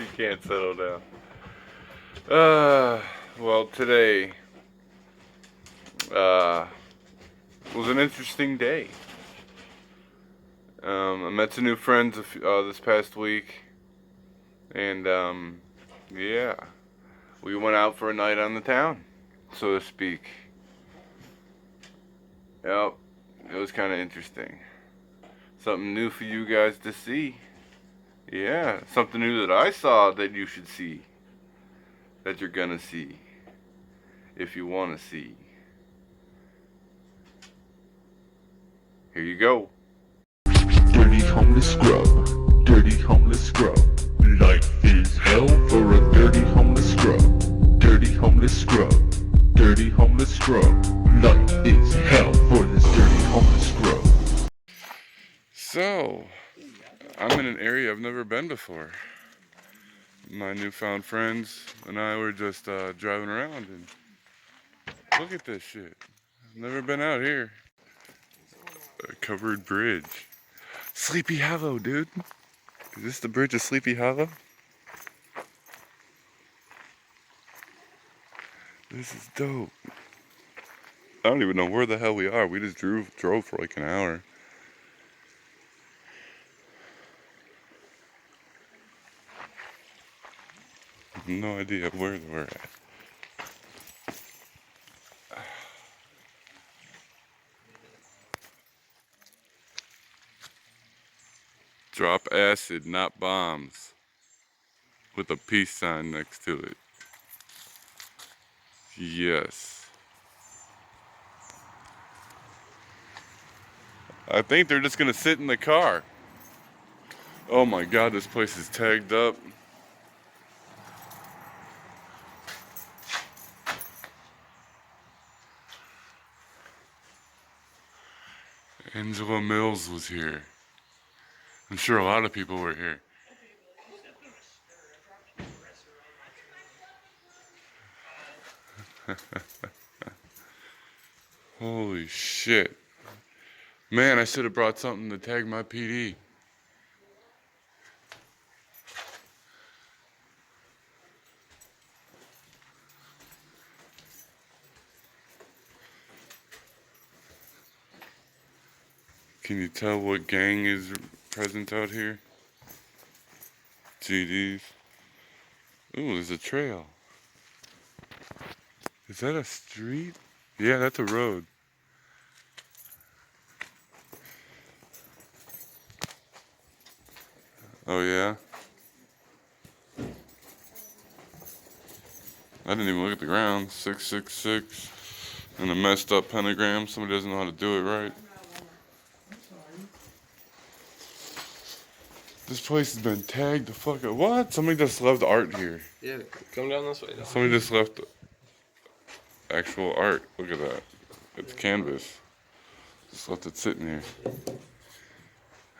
You can't settle down. Well, today was an interesting day. I met some new friends this past week, and yeah, we went out for a night on the town, so to speak. Yep, it was kind of interesting. Something new for you guys to see. Yeah, something new that I saw that you should see. That you're gonna see. If you wanna see. Here you go. Dirty homeless scrub, dirty homeless scrub. Life is hell for a dirty homeless scrub. Dirty homeless scrub, dirty homeless scrub. Life is hell for this dirty homeless scrub. So, I'm in an area I've never been before. My newfound friends and I were just driving around, and look at this shit. I've never been out here. A covered bridge. Sleepy Hollow, dude. Is this the bridge of Sleepy Hollow? This is dope. I don't even know where the hell we are. We just drove for like an hour. I have no idea where we're at. Drop acid, not bombs. With a peace sign next to it. Yes. I think they're just gonna sit in the car. Oh my god, this place is tagged up. Angela Mills was here. I'm sure a lot of people were here. Holy shit. Man, I should have brought something to tag my PD. Can you tell what gang is present out here? GDs. Ooh, there's a trail. Is that a street? Yeah, that's a road. Oh yeah? I didn't even look at the ground. 666 and a messed up pentagram. Somebody doesn't know how to do it right. This place has been tagged the fuck up. What? Somebody just left art here. Yeah, come down this way. Somebody just left actual art. Look at that. It's canvas. Just left it sitting here.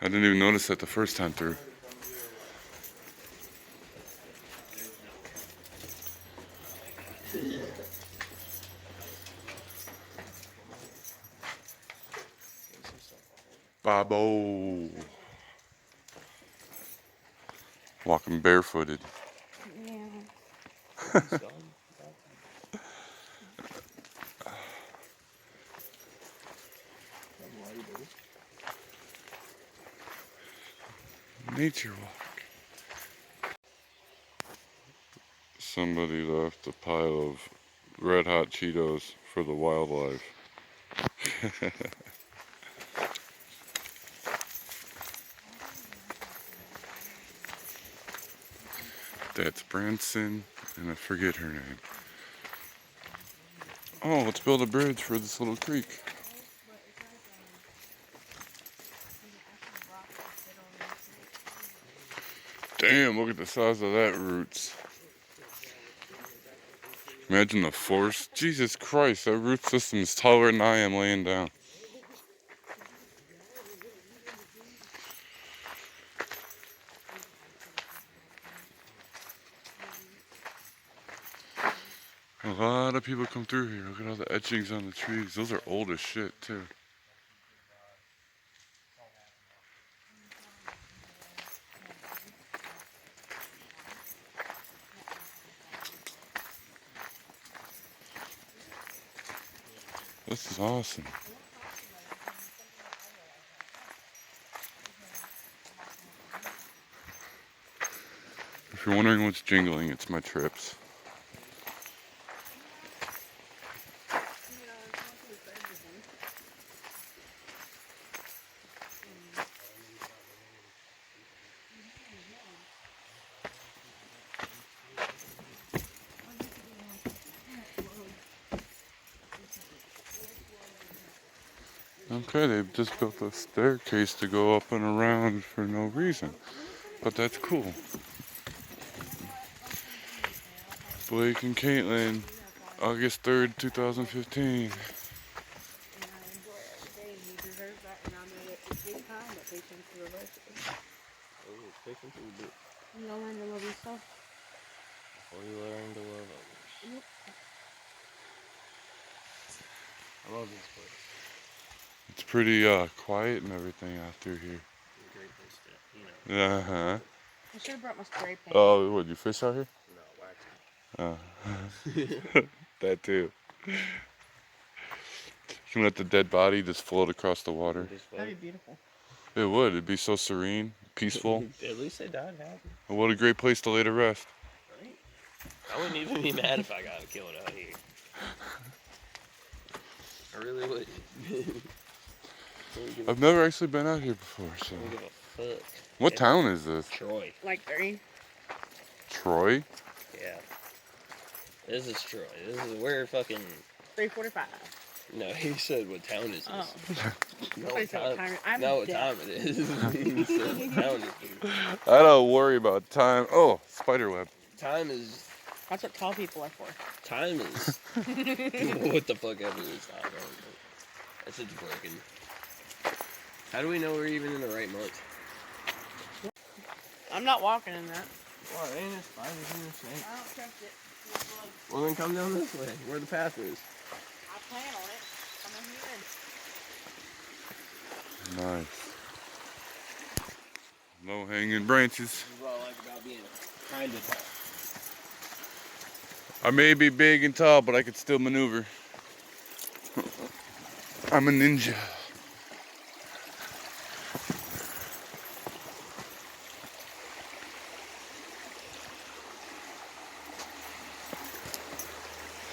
I didn't even notice that the first time through. Bobo. Walking barefooted. Yeah. Nature walk. Somebody left a pile of red hot Cheetos for the wildlife. That's Branson, and I forget her name. Oh, let's build a bridge for this little creek. Damn, look at the size of that roots. Imagine the force. Jesus Christ, that root system is taller than I am laying down. A lot of people come through here. Look at all the etchings on the trees. Those are old as shit, too. This is awesome. If you're wondering what's jingling, it's my trips. Okay, they've just built a staircase to go up and around for no reason. But that's cool. Blake and Caitlin, August 3rd, 2015. You know when to love yourself. Before you learn to love others. Yep. I love this place. It's pretty quiet and everything out through here. It's a great place to, you know. Uh-huh. I should have brought my spray paint. Oh, what, you fish out here? No, Oh. That too. You can let the dead body just float across the water. That'd be beautiful. It would. It'd be so serene, peaceful. At least they died happy. And what a great place to lay to rest. Right? I wouldn't even be mad if I got killed out here. I really wouldn't. I've never actually been out here before, so. Don't give a fuck. What town is this? Troy. Like 3. Troy? Yeah. This is Troy. We're fucking. 3:45. No, he said what town is this? Oh. No, Somebody said what time. I'm no, what deaf. time it is. He said what town is this? I don't worry about time. Oh, spider web. Time is. That's what tall people are for. Time is. What the fuck ever is time? That shit's broken. How do we know we're even in the right month? I'm not walking in that. Well, ain't it spiders in the snake? I don't trust it. Well, then come down this way, where the path is. I plan on it. I'm in here. Nice. Low hanging branches. This is what I like about being kind of tall. I may be big and tall, but I could still maneuver. I'm a ninja.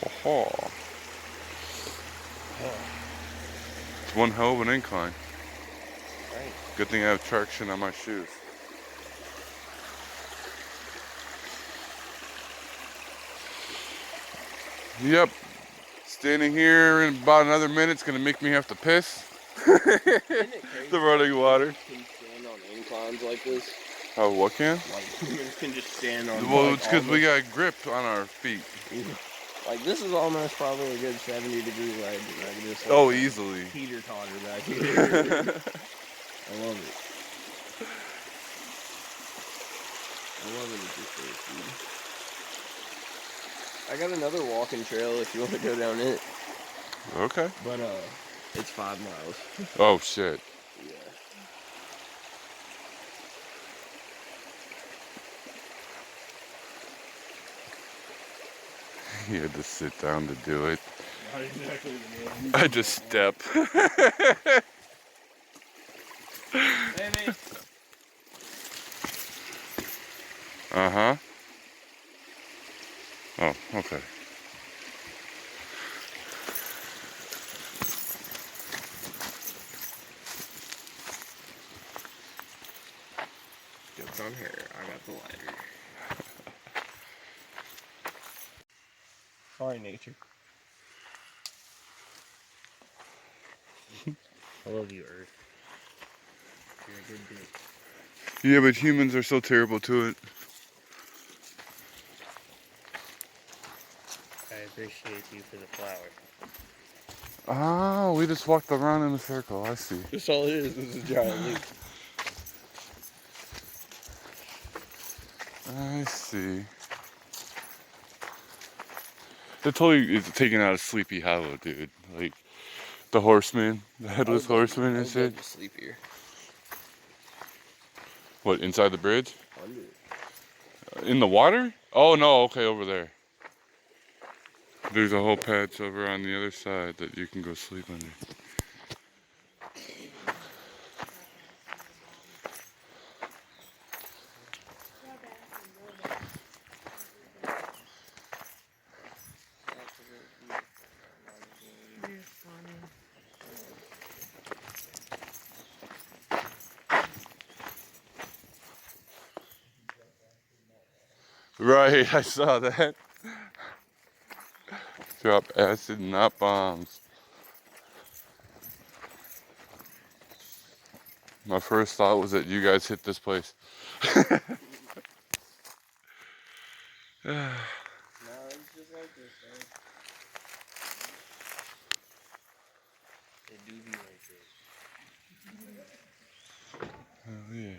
Ha ha. It's one hell of an incline. Right. Good thing I have traction on my shoes. Yep. Standing here in about another minute's gonna make me have to piss. Isn't it crazy? The running water. Can stand on inclines like this. Oh, what can? Like humans can just stand on. Well, like, it's because we almost- got grip on our feet. Like this is almost probably a good 70-degree leg. And I can just. Like, Oh, easily. Teeter totter back here. I love it. I love it at this place, dude. I got another walking trail if you want to go down it. Okay. But it's 5 miles. Oh shit. Yeah. He had to sit down to do it. Not exactly the name. I just step. Maybe. Uh-huh. Oh, okay. Jokes on her. I got the lighter. Sorry, nature. I love you, Earth. You're a good bitch. Yeah, but humans are so terrible to it. I appreciate you for the flower. Oh, we just walked around in a circle. I see. That's all it is. This is a giant leaf. I see. They're totally taking out of Sleepy Hollow, dude. Like, the horseman, the headless horseman and shit. Sleep here. What, inside the bridge? Under. In the water? Oh, no, okay, over there. There's a whole patch over on the other side that you can go sleep under. You're funny. Right, I saw that. Drop acid, not bombs. My first thought was that you guys hit this place. No, it's just like this, man. It do be like this. Oh yeah.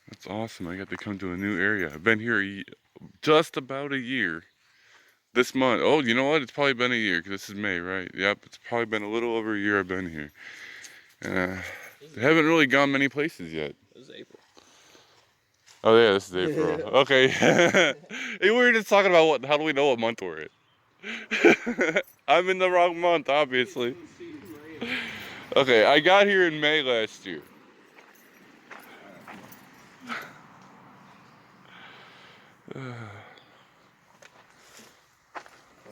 That's awesome. I got to come to a new area. I've been here just about a year. This month. Oh, you know what? It's probably been a year because this is May, right? Yep. It's probably been a little over a year I've been here. And I haven't really gone many places yet. It was April. Oh yeah, this is April. Okay. Hey, we were just talking about how do we know what month we're in? I'm in the wrong month, obviously. Okay, I got here in May last year. Well,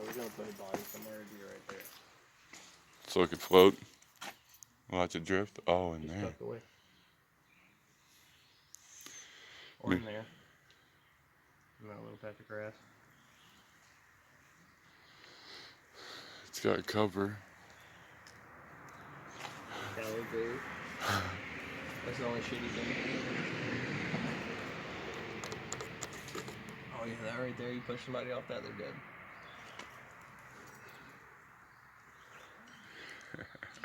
we're gonna put a body somewhere to be right there. So it could float. Watch it drift. Oh, in Just there. tucked away. Or in there. In that little patch of grass. It's got cover. Got a little big. That's the only shitty thing. Oh yeah, that right there, you push somebody off that, they're dead.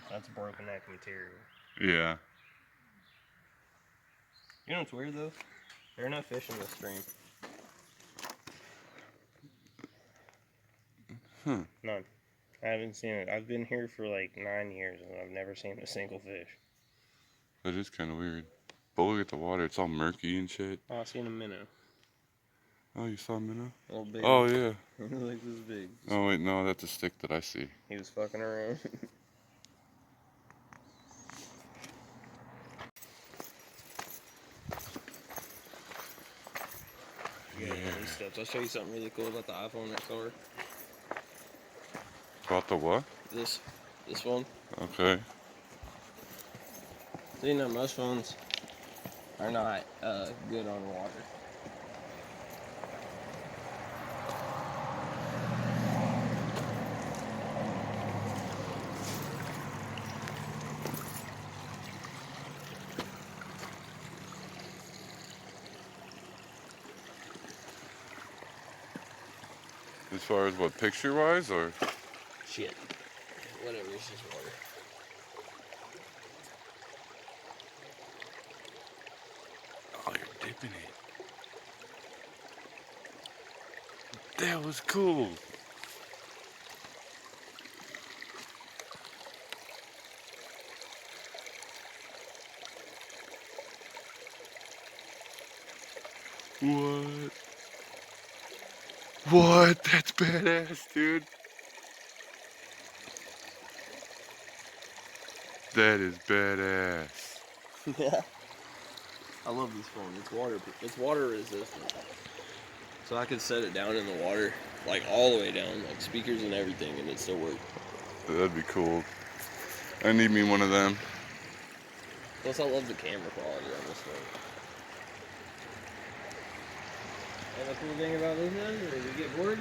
That's broken neck material. Yeah. You know what's weird though? There are no fish in this stream. None. I haven't seen it. I've been here for like 9 years and I've never seen a single fish. That is kind of weird. But look at the water. It's all murky and shit. Oh, I seen a minnow. Oh, you saw a minnow? A little big. Oh, yeah. Like this big. Oh, wait, no, that's a stick that I see. He was fucking around. Yeah, these steps. I'll show you something really cool about the iPhone next door. About the what? This one. Okay. So you know most phones are not good on water. As far as what, picture-wise, or? Shit. Whatever, it's just water. Oh, you're dipping it. That was cool. What? What? That's badass, dude. That is badass. Yeah. I love this phone. It's water resistant. So I could set it down in the water, like all the way down, like speakers and everything, and it still work. That'd be cool. I need me one of them. Plus, I love the camera quality on this thing. And the cool thing about this is, if you get bored,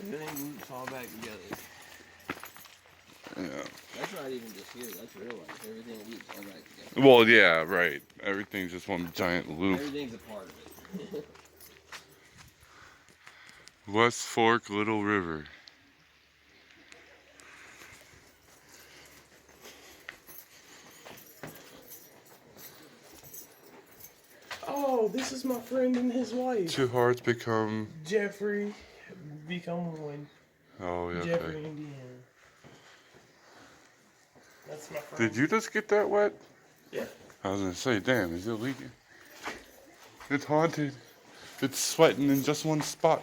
everything loops all back together. Yeah. That's not even just here, that's real life. Everything loops all back together. Well, yeah, right. Everything's just one giant loop. Everything's a part of it. West Fork, Little River. Oh, this is my friend and his wife. Two hearts become. Jeffrey, become one. Oh, yeah. Jeffrey, Okay. Indiana. That's my friend. Did you just get that wet? Yeah. I was gonna say, damn, is it leaking? It's haunted. It's sweating in just one spot.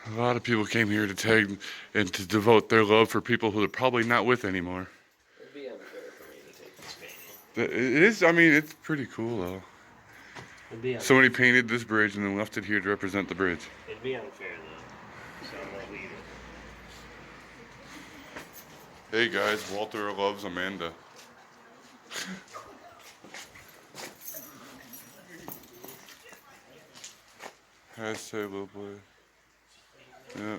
A lot of people came here to tag and to devote their love for people who they're probably not with anymore. It'd be unfair for me to take this painting. It is, I mean, it's pretty cool though. It'd be unfair. Somebody painted this bridge and then left it here to represent the bridge. It'd be unfair though. So I'm gonna leave it. Hey guys, Walter loves Amanda. Hashtag little boy. Yeah.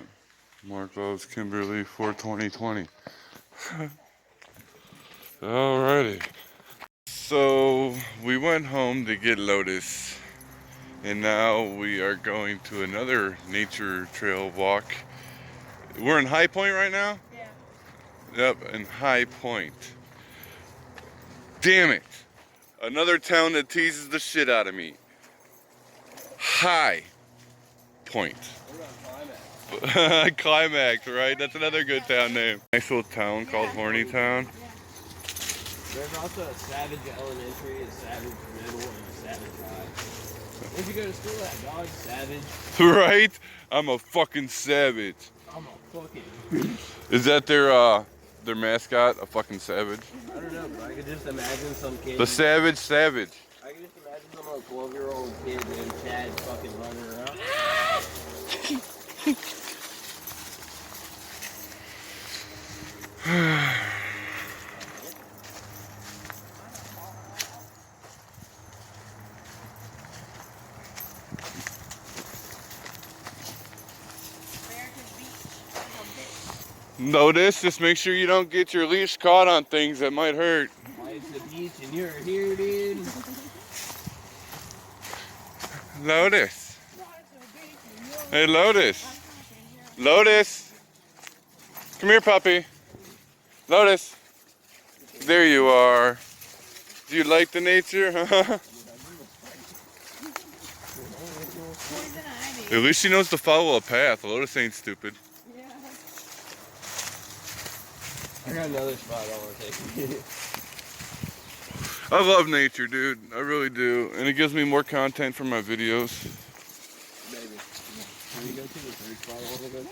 Mark loves Kimberly for 2020. Alrighty. So we went home to get Lotus. And now we are going to another nature trail walk. We're in High Point right now? Yeah. Yep, in High Point. Damn it. Another town that teases the shit out of me. High Point. Climax, right? That's another good town name. Nice little town called Horny Town. There's also a Savage Elementary, a Savage Middle, and a Savage High. Where'd you go to school at, dog? Savage? Right? I'm a fucking savage. I'm a fucking... Is that their mascot? A fucking savage? I don't know, but I could just imagine some kid... The Savage Savage. I could just imagine some like 12-year-old kid named Chad fucking running around. Notice, just make sure you don't get your leash caught on things that might hurt. Why it's the beach and you're here, dude? Lotus. Hey, Lotus. Lotus. Come here, puppy. Lotus. There you are. Do you like the nature? At least she knows to follow a path. Lotus ain't stupid. I got another spot I want to take. I love nature, dude. I really do. And it gives me more content for my videos. Maybe. Can we go to the third spot I want to go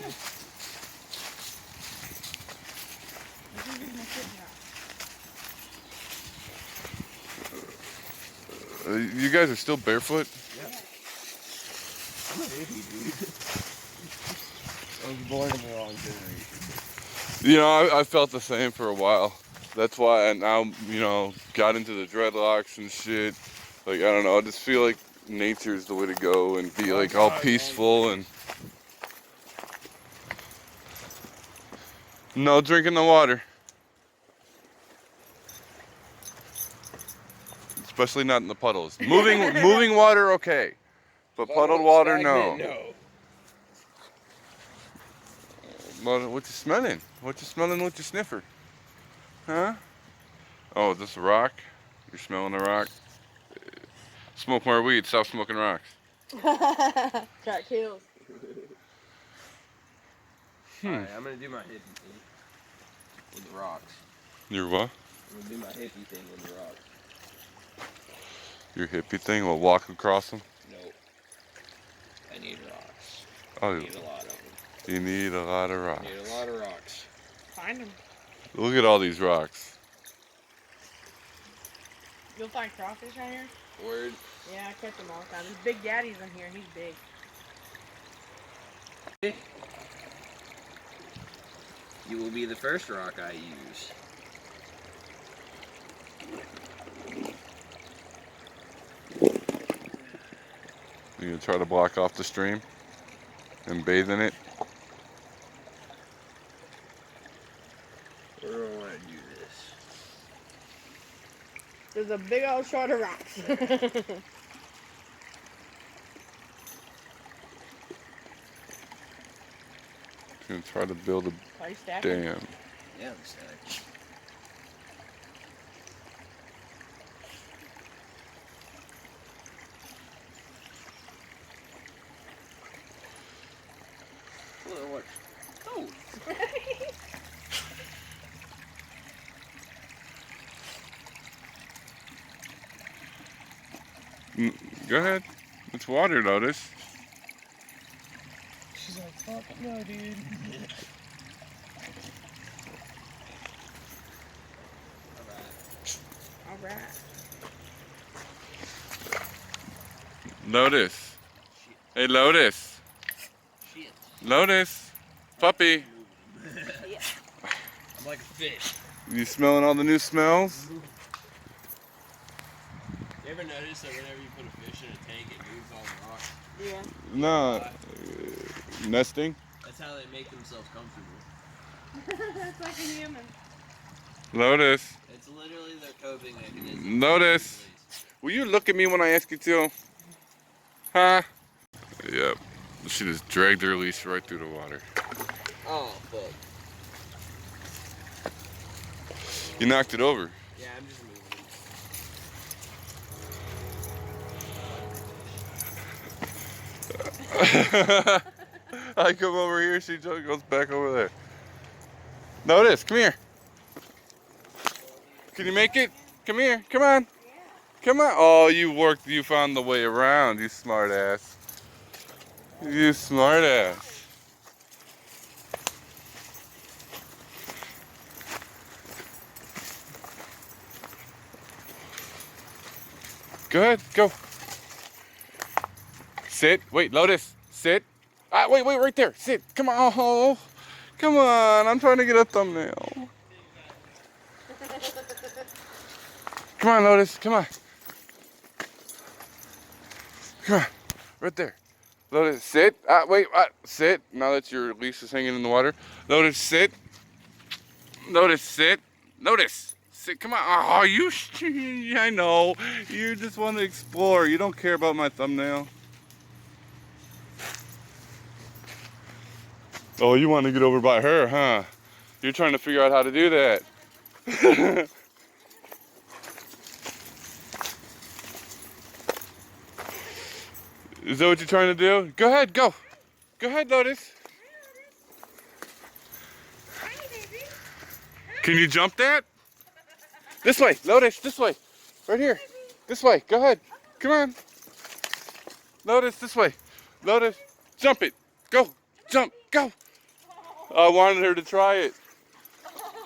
to? You guys are still barefoot? Yeah. I'm a hippie, dude. I was born in the wrong generation. You know, I felt the same for a while. That's why I now, you know, got into the dreadlocks and shit. Like, I don't know, I just feel like nature is the way to go and be like all peaceful and... No drinking the water. Especially not in the puddles. Moving water, okay. But puddled water, no. What you smelling? What you smelling with your sniffer? Huh? Oh, is this a rock? You're smelling a rock? Smoke more weed, stop smoking rocks. Got kills. Alright, I'm gonna do my hippie thing with the rocks. Your what? I'm gonna do my hippie thing with the rocks. Your hippie thing? We'll walk across them? Nope. I need rocks. Oh, I need a lot of them. you need a lot of I rocks. need a lot of rocks. Find them. Look at all these rocks. You'll find crawfish right here? Word. Yeah, I catch them all the time. There's Big Daddy's in here. He's big. You will be the first rock I use. You gonna try to block off the stream and bathe in it? Where do I want to do this? There's a big old short of rocks. Gonna try to build a Are you stacking? dam. Yeah, I'm stacked. Go ahead. It's water, Lotus. She's like, fuck no, dude. Alright. Lotus. Hey, Lotus. Shit. Lotus. Puppy. I'm like a fish. You smelling all the new smells? You ever notice that whenever you put a fish in a tank, it moves all the rocks? Yeah. No. Nesting? That's how they make themselves comfortable. That's like a human. Lotus. It's literally their coping mechanism. Lotus. Will you look at me when I ask you to? Huh? Yep. She just dragged her leash right through the water. Oh, fuck. You knocked it over. Yeah, I'm just moving it. I come over here, she just goes back over there. Lotus, come here. Can you make it? Come here, come on. Come on. Oh, you found the way around, you smart ass. You smart ass. Go ahead, go. Sit, wait, Lotus, sit. Ah, wait, right there, sit. Come on, oh, come on, I'm trying to get a thumbnail. Come on, Lotus, come on. Come on, right there. Lotus, sit. Ah, wait, sit. Now that your leash is hanging in the water. Lotus, sit. Lotus, sit. Lotus, sit. Come on. Oh, I know. You just want to explore. You don't care about my thumbnail. Oh, you want to get over by her, huh? You're trying to figure out how to do that. Is that what you're trying to do? Go ahead, go. Go ahead, Lotus. Can you jump that? This way, Lotus, this way. Right here. This way, go ahead. Come on. Lotus, this way. Lotus, jump it. Go, jump, go. I wanted her to try it.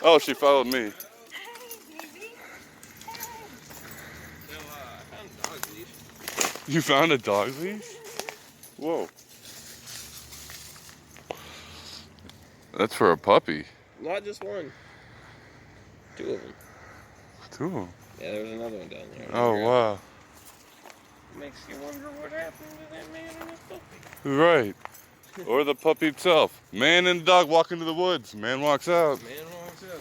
Oh, she followed me. You found a dog leash? Whoa. That's for a puppy. Not just one. Two of them. Two of them. Yeah, there's another one down there. Oh, wow. Makes you wonder what happened to that man and his puppy. Right. Or the puppy itself. Man and dog walk into the woods. Man walks out. Man walks out.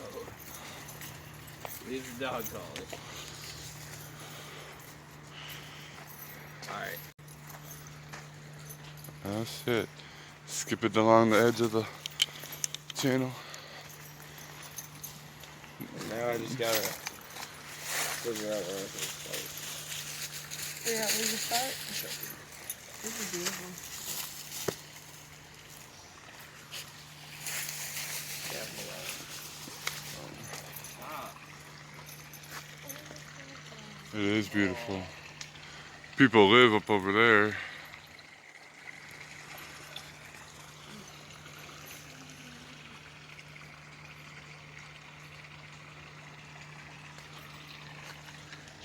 These are dog collars. Alright. That's it. Skip it along the edge of the channel. And now I just gotta figure out where I can start. Yeah, we can start. This is beautiful. It is beautiful. People live up over there.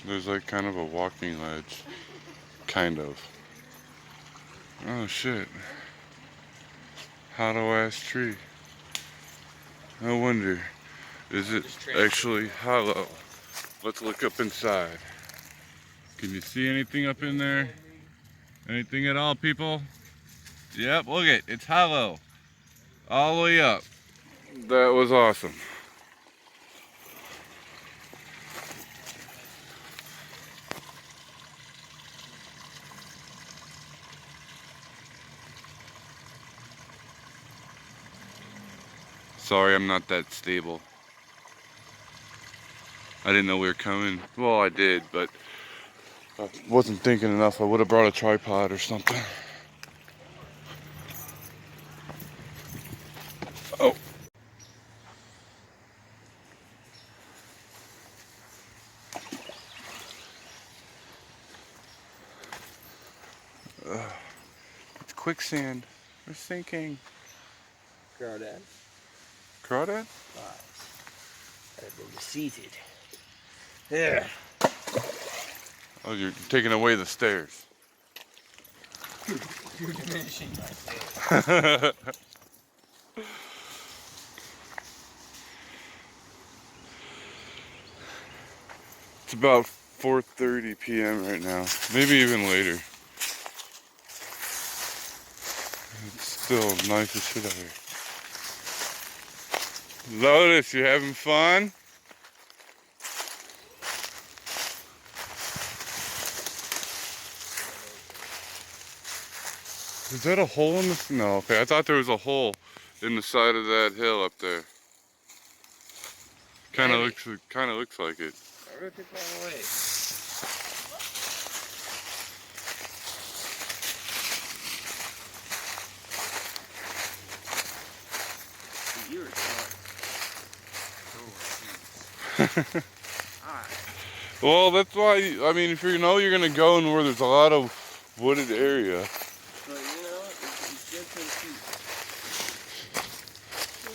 There's like kind of a walking ledge. Kind of. Oh shit. Hollow ass tree. I wonder, is it actually hollow? Let's look up inside. Can you see anything up in there? Anything at all, people? Yep, look it. It's hollow. All the way up. That was awesome. Sorry, I'm not that stable. I didn't know we were coming. Well, I did, but I wasn't thinking enough. I would have brought a tripod or something. Oh. It's quicksand. We're sinking. Crawdad. Crawdad? I've been defeated. Yeah. Oh, you're taking away the stairs. You're diminishing my faith. It's about 4:30 p.m. right now. Maybe even later. It's still nice as shit out here. Lotus, you having fun? Is that a hole in the... No, okay. I thought there was a hole in the side of that hill up there. Kind of looks like it. I ripped it all away. You were smart. Alright. Well, that's why, I mean, if you know you're going to go in where there's a lot of wooded area. But you know, it's good for the feet.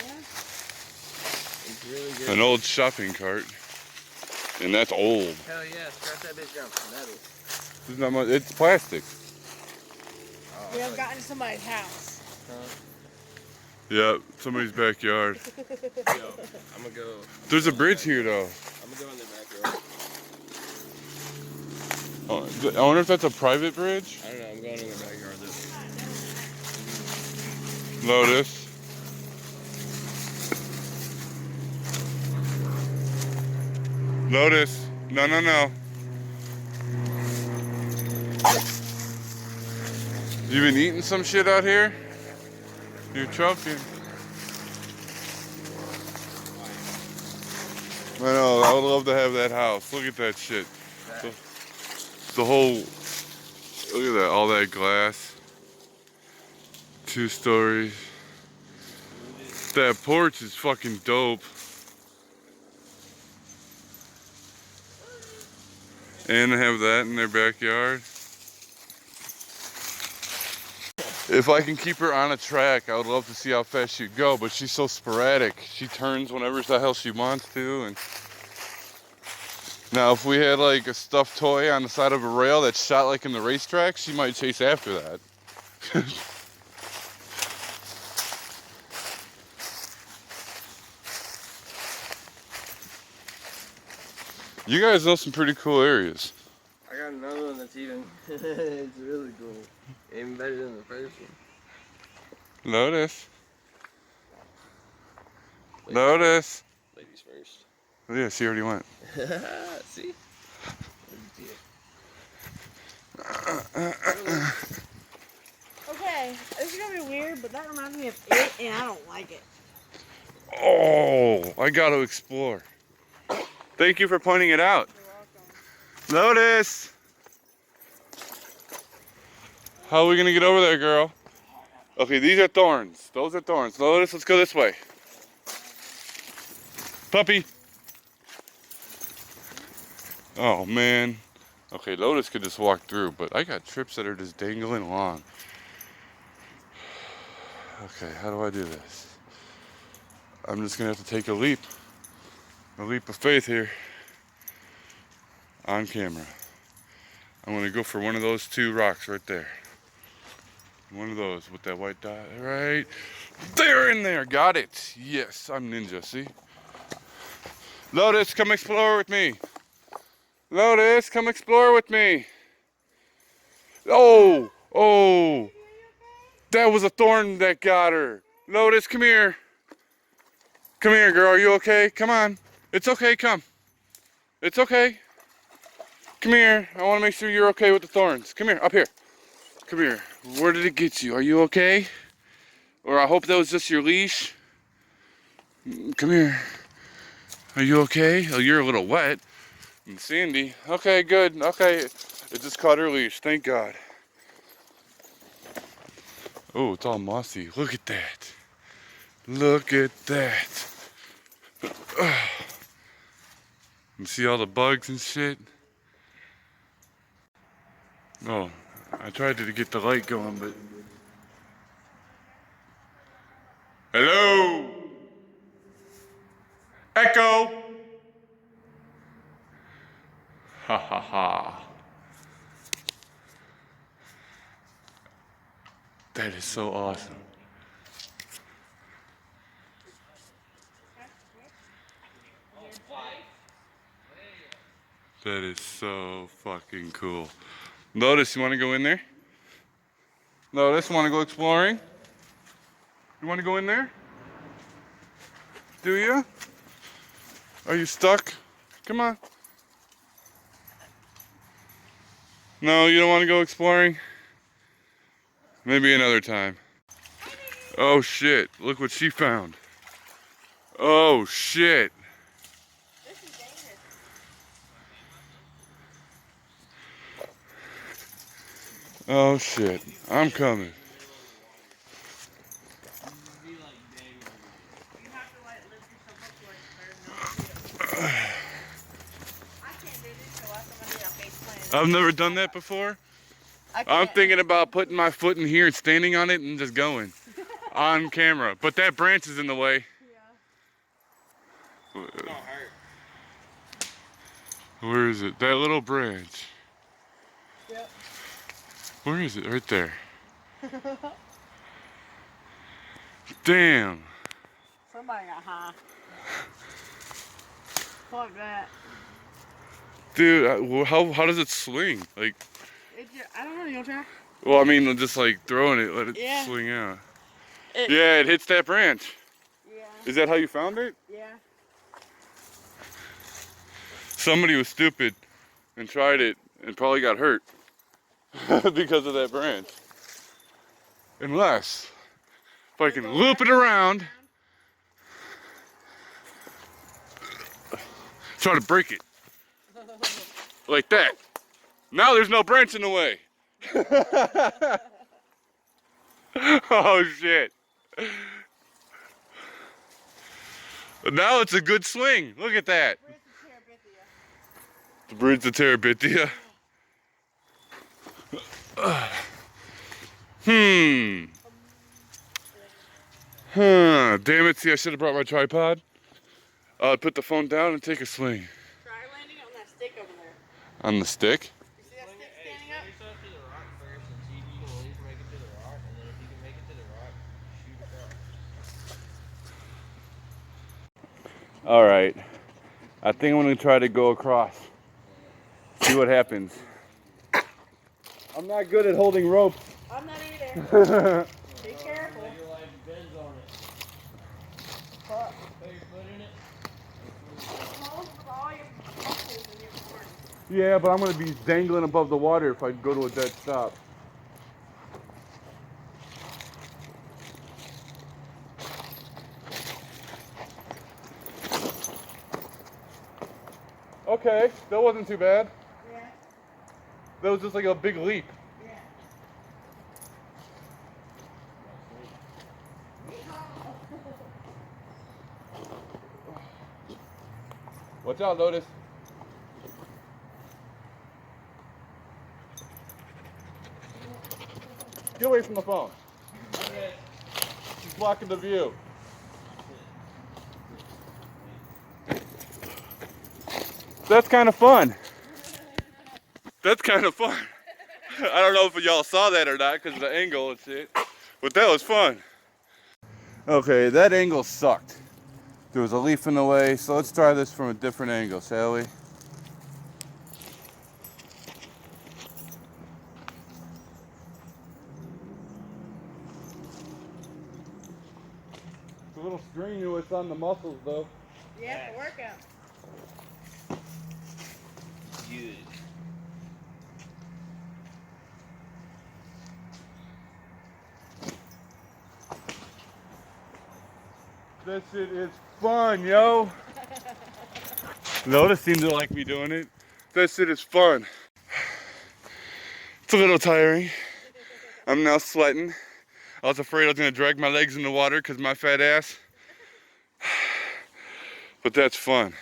Yeah. It's really good. An old shopping cart. And that's old. Hell yeah, scratch that bitch down. Metal. It's not much, it's plastic. We have gotten to somebody's house. Yeah, somebody's backyard. Yo, I'm gonna go. There's a bridge here though. I'm gonna go in the backyard. Oh, I wonder if that's a private bridge? I don't know. I'm going in the backyard though. Lotus. Lotus. No, no, no. You been eating some shit out here? You're choking. I know, I would love to have that house. Look at that shit. The whole, look at that, all that glass. 2 stories. That porch is fucking dope. And they have that in their backyard. If I can keep her on a track, I would love to see how fast she'd go, but she's so sporadic. She turns whenever the hell she wants to. And now if we had like a stuffed toy on the side of a rail that shot like in the racetrack, she might chase after that. You guys know some pretty cool areas. I got another one that's even, it's really cool. Even better than the first one. Lotus. Lotus. Ladies first. Oh, yeah, she already went. See? Okay, this is gonna be weird, but that reminds me of it, and I don't like it. Oh, I gotta explore. Thank you for pointing it out. You're welcome. Lotus! How are we gonna get over there, girl? Okay, these are thorns. Those are thorns. Lotus, let's go this way. Puppy! Oh, man. Okay, Lotus could just walk through, but I got trips that are just dangling along. Okay, how do I do this? I'm just gonna have to take a leap of faith here on camera. I'm gonna go for one of those 2 rocks right there. One of those with that white dot right there in there. Got it. Yes, I'm ninja, see? Lotus, come explore with me. Lotus, come explore with me. Oh, oh. That was a thorn that got her. Lotus, come here. Come here, girl. Are you okay? Come on. It's okay. Come. It's okay. Come here. I want to make sure you're okay with the thorns. Come here. Up here. Come here. Where did it get you? Are you okay? Or I hope that was just your leash. Come here. Are you okay? Oh, you're a little wet and sandy. Okay, good. Okay. It just caught her leash. Thank God. Oh, it's all mossy. Look at that. Look at that. You see all the bugs and shit? Oh, I tried to get the light going, but... Hello? Echo! Ha ha ha. That is so awesome. That is so fucking cool. Lotus, you want to go in there? Lotus, want to go exploring? You want to go in there? Do you? Are you stuck? Come on. No, you don't want to go exploring? Maybe another time. Oh shit, look what she found. Oh shit. This is dangerous. Oh shit, I'm coming. You have to like lift yourself up to like there's no I can't do this till last time I did a face plant. I've never done that before. I I'm can't. thinking about putting my foot in here and standing on it and just going on camera. But that branch is in the way. Yeah. Where is it? That little branch. Yep. Where is it? Right there. Damn. Somebody got high. Fuck that. Dude, how does it swing? Like, I don't know, you wanna try? well, I mean, just like throwing it, let it Yeah. swing out. It- Yeah, it hits that branch. Yeah. Is that how you found it? Yeah. Somebody was stupid and tried it and probably got hurt because of that branch. Unless, if I can loop it around, try to break it. Like that. Now there's no branch in the way. Oh shit. Now it's a good swing. Look at that. The bridge to Terabithia. Damn it. See, I should have brought my tripod. Put the phone down and take a swing. Try landing on that stick over there. On the stick? You see that stick standing up? Yourself to the rock first and see if you can at least make it to the rock, and then if you can make it to the rock, shoot across. All right. I think I'm going to try to go across. See what happens. I'm not good at holding rope. I'm not either. Be careful. Your life depends on it. Fuck. Put your foot in it. Hold all your muscles in your arms. Yeah, but I'm going to be dangling above the water if I go to a dead stop. Okay, that wasn't too bad. Yeah. That was just like a big leap. Yeah. Watch out, Lotus. Get away from the phone. She's blocking the view. That's kind of fun. That's kind of fun. I don't know if y'all saw that or not because of the angle and shit, but that was fun. Okay, that angle sucked. There was a leaf in the way, so let's try this from a different angle, shall we? It's a little strenuous on the muscles though. Yeah, it's a workout. Good. This shit is fun, yo. Lotus seemed to like me doing it. That shit is fun. It's a little tiring. I'm now sweating. I was afraid I was gonna drag my legs in the water because my fat ass. But that's fun.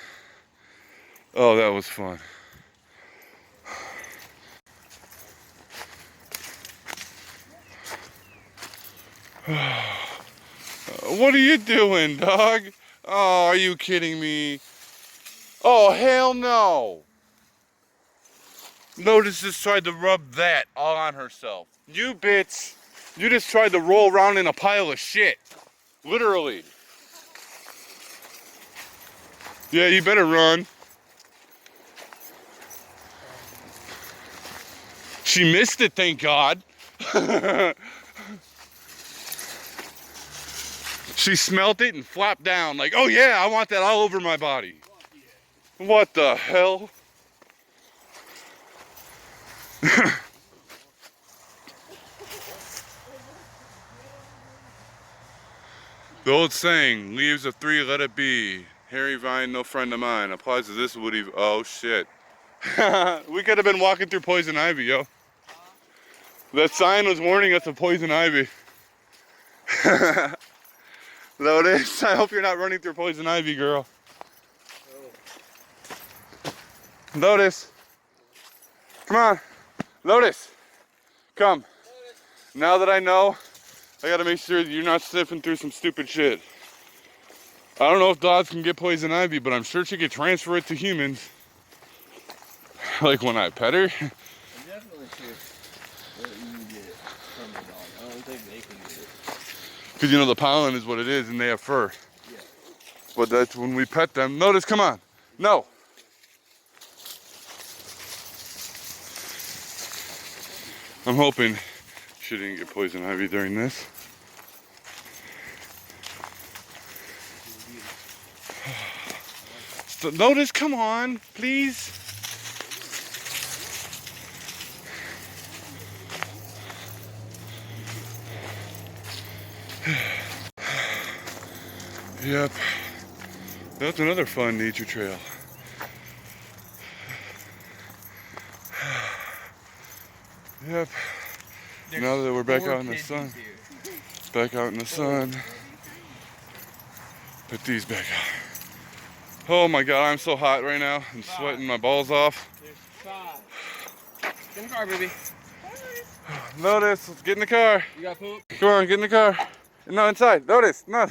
Oh, that was fun. What are you doing, dog? Oh, are you kidding me? Oh, hell no. Lotus just tried to rub that all on herself. You bitch. You just tried to roll around in a pile of shit. Literally. Yeah, you better run. She missed it, thank God. She smelt it and flapped down like, oh yeah, I want that all over my body. What the hell? The old saying, leaves of three, let it be. Harry Vine, no friend of mine, applies to this woody. Oh shit. We could have been walking through poison ivy, yo. That sign was warning us of poison ivy. Lotus, I hope you're not running through poison ivy, girl. Lotus. Come on. Lotus. Come. Now that I know, I gotta make sure that you're not sniffing through some stupid shit. I don't know if dogs can get poison ivy, but I'm sure she could transfer it to humans. Like when I pet her. I'm definitely sure that you can get it from the dog. I don't think they can get it. Because you know the pollen is what it is and they have fur. Yeah. But that's when we pet them. Lotus, come on. No. I'm hoping she didn't get poison ivy during this. Lotus, come on, please. Yep. That's another fun nature trail. Yep. Now that we're back out in the sun. Back out in the sun. Put these back out. Oh my god, I'm so hot right now. I'm sweating my balls off. There's 5. Get in the car, baby. Lotus, let's get in the car. You got poop? Come on, get in the car. No, inside. Lotus, no.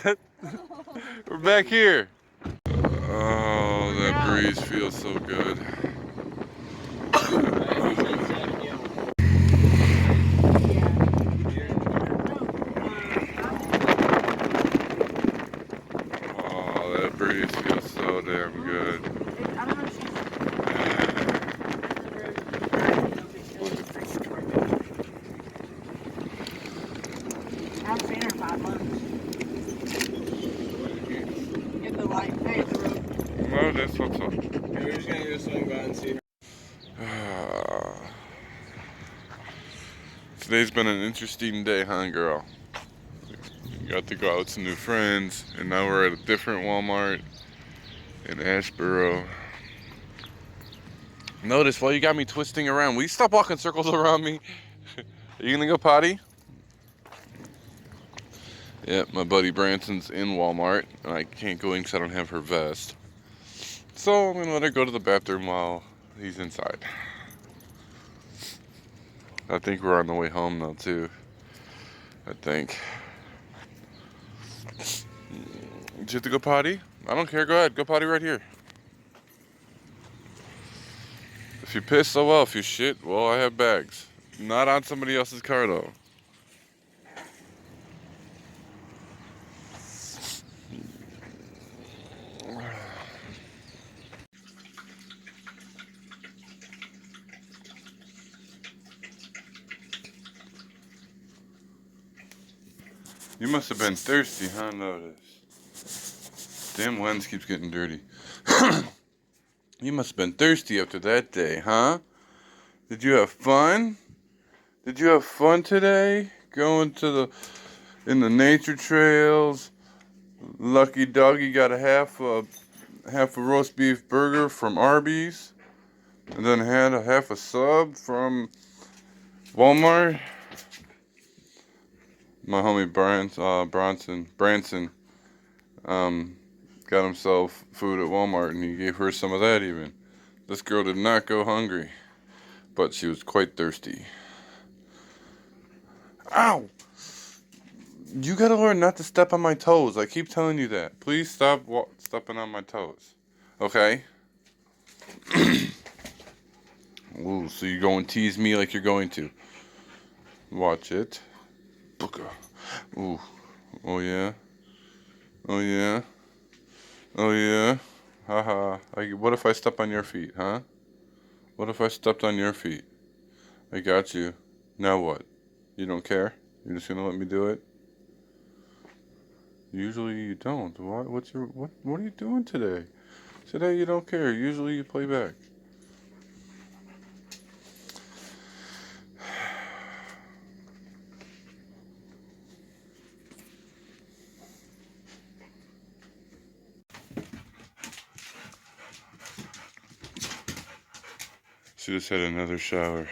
We're back here. Oh, that breeze feels so good. Oh, that breeze feels so damn good. I've seen her 5 months. Get the light, hey, the road. No, that's what's up. We're just gonna go swing by and see her. Today's been an interesting day, huh, girl? We got to go out with some new friends, and now we're at a different Walmart in Ashboro. Notice while you got me twisting around, will you stop walking circles around me? Are you gonna go potty? Yep, my buddy Branson's in Walmart, and I can't go in because I don't have her vest. So I'm gonna let her go to the bathroom while he's inside. I think we're on the way home now too. I think. Did you have to go potty? I don't care, go ahead, go potty right here. If you piss, oh well. If you shit, well, I have bags. Not on somebody else's car though. You must have been thirsty, huh, Lotus? Damn lens keeps getting dirty. You must have been thirsty after that day, huh? Did you have fun? Did you have fun today? Going to in the nature trails. Lucky Doggy got a half a roast beef burger from Arby's. And then had a half a sub from Walmart. My homie Branson got himself food at Walmart and he gave her some of that even. This girl did not go hungry, but she was quite thirsty. Ow! You gotta learn not to step on my toes. I keep telling you that. Please stop stepping on my toes. Okay? Ooh, so you're going to tease me like you're going to. Watch it. Booka. Ooh. Oh yeah. Oh yeah. Oh yeah. Haha. What if I step on your feet, huh? What if I stepped on your feet? I got you. Now what? You don't care? You're just gonna let me do it? Usually you don't. What are you doing today? Today you don't care. Usually you play back. She just had another shower.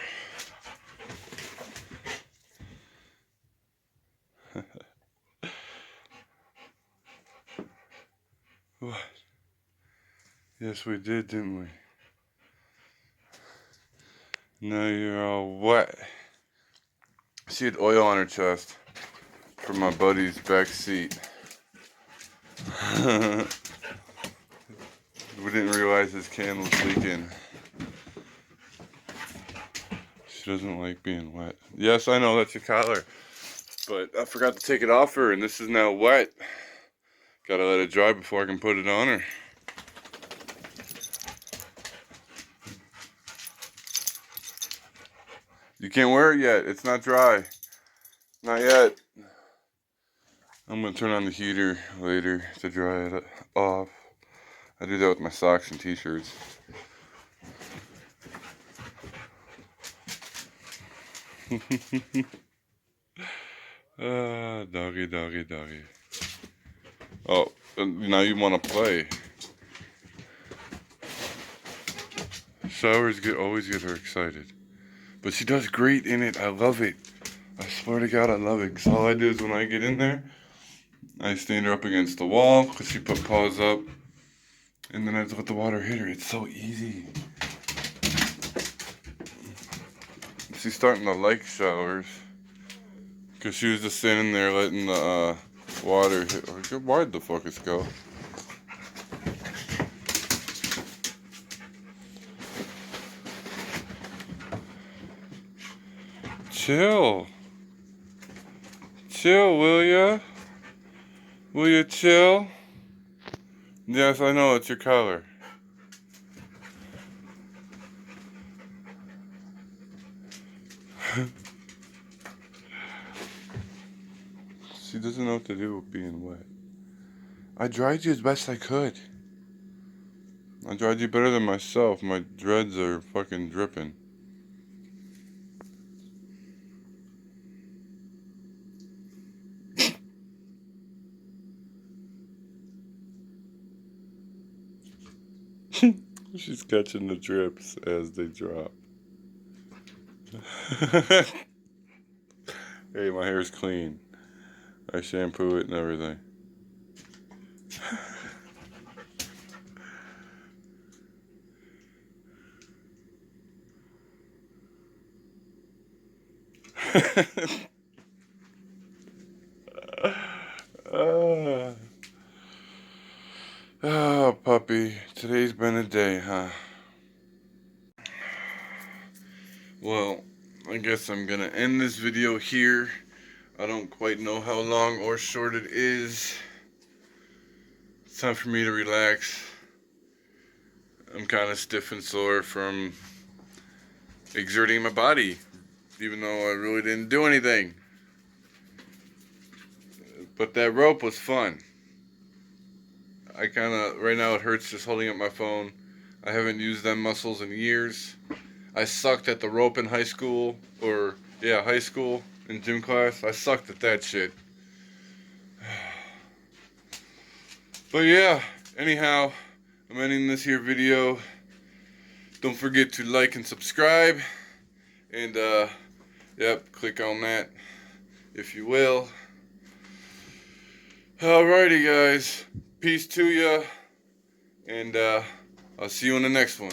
What? Yes, we did, didn't we? Now you're all wet. She had oil on her chest from my buddy's back seat. We didn't realize his can was leaking. She doesn't like being wet. Yes, I know that's your collar. But I forgot to take it off her, and this is now wet. Gotta let it dry before I can put it on her. You can't wear it yet. It's not dry. Not yet. I'm gonna turn on the heater later to dry it off. I do that with my socks and t-shirts. Doggy, doggy, doggy. Oh, now you want to play. Showers always get her excited. But she does great in it. I love it. I swear to God, I love it. Because all I do is when I get in there, I stand her up against the wall because she put paws up. And then I just let the water hit her. It's so easy. She's starting to like showers. Because she was just standing there letting the water hit her. Where'd the fuckers go? Chill. Chill, will ya? Will you chill? Yes, I know it's your color. She doesn't know what to do with being wet. I dried you as best I could. I dried you better than myself. My dreads are fucking dripping. She's catching the drips as they drop. Hey, my hair's clean. I shampoo it and everything. Oh, puppy. Today's been a day, huh? Well, I guess I'm gonna end this video here. I don't quite know how long or short it is. It's time for me to relax. I'm kind of stiff and sore from exerting my body, even though I really didn't do anything. But that rope was fun. Right now it hurts just holding up my phone. I haven't used them muscles in years. I sucked at the rope in high school, high school in gym class. I sucked at that shit. But yeah, anyhow, I'm ending this here video. Don't forget to like and subscribe. And, click on that if you will. Alrighty, guys. Peace to ya. And, I'll see you in the next one.